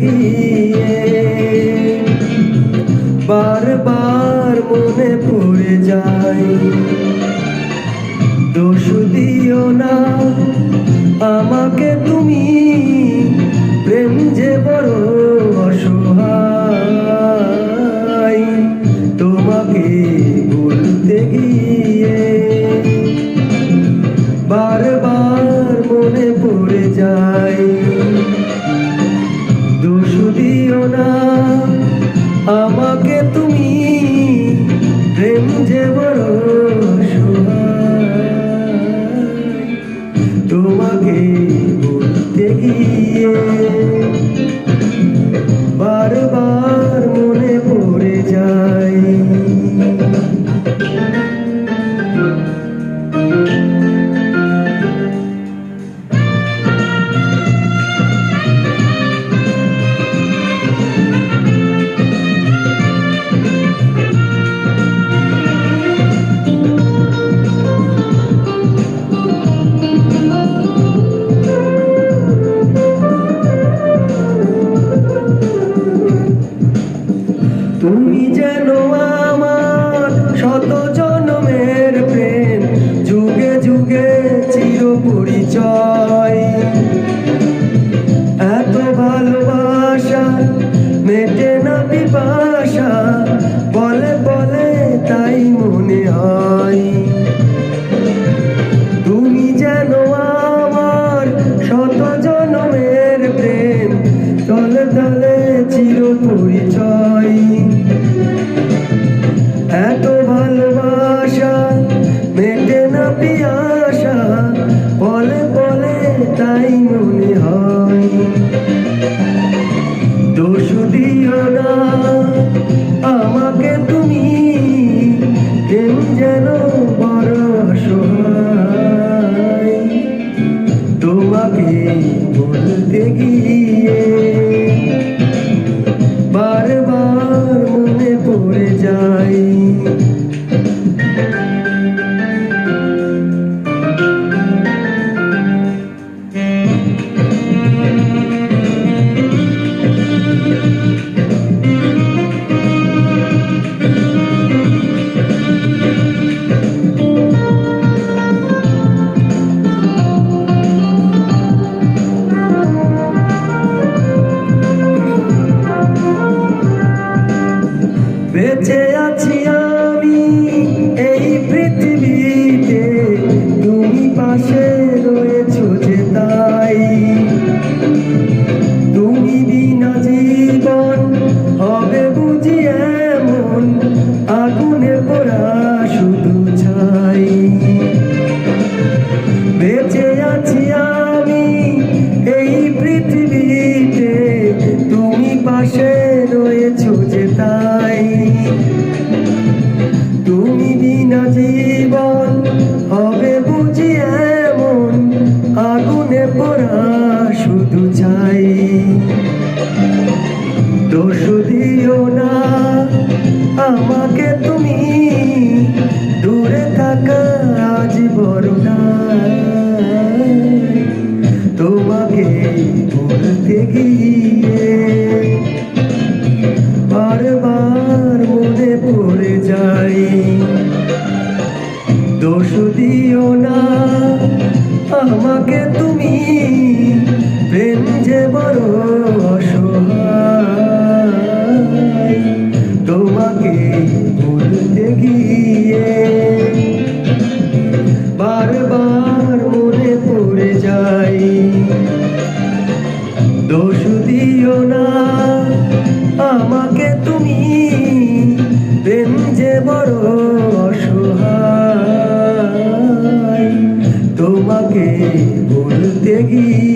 গিয়ে বারবার মনে পড়ে যায়। দোষ দিও না আমাকে তুমি, প্রেম যে বড় অসহায়। তোমাকে বলতে গিয়ে বারবার মনে পড়ে যায়। দোষ দিও না আমাকে তুমি, প্রেম যে বড় অসহায়। তোমাকে বলতে গিয়ে বারবার মনে পড়ে যায়। তুমি যেন আমার শত জন্মের প্রেম, যুগে যুগে চির পরিচয়। এত ভালোবাসা মেটে না পিপাসা, বলে বলে তাই মনে হয়। তুমি যেন আমার শত জন্মের প্রেম, তলে তলে চির পরিচয়। এত ভালোবাসা মেটে না পিয়াসা, বলে বলে তাই মনে হয়। দোষ দিও না আমাকে তুমি, প্রেম যেন বড় অসহায়। তোমাকে বলতে গিয়ে বারবার মনে পড়ে যায়। বেঁচে আছি আমি এই পৃথিবীতে, তুমি পাশে রয়েছো যে তাই। তুমি বিনা জীবন হবে বুঝি এমন, আগুনে পোড়া শুধু ছাই। বেঁচে আছি আমি এই পৃথিবীতে, তুমি পাশে রয়েছো যে তাই। তুমি বিনা জীবন হবে বুঝি এমন, আগুনে পোড়া শুধু চাই। দোষ দিও না আমাকে তুমি, দূরে থাকা আজ বড় নাই। তোমাকে বলতে গিয়ে বারবার মনে পড়ে যায়। দোষ দিও না আমাকে তুমি, প্রেম যে বড় অসহায়। তোমাকে বলতে গিয়ে বারবার মনে পড়ে যায়। দোষ দিও না আমাকে তুমি, প্রেম যে বড় অসহায়। তোমাকে বলতে গিয়ে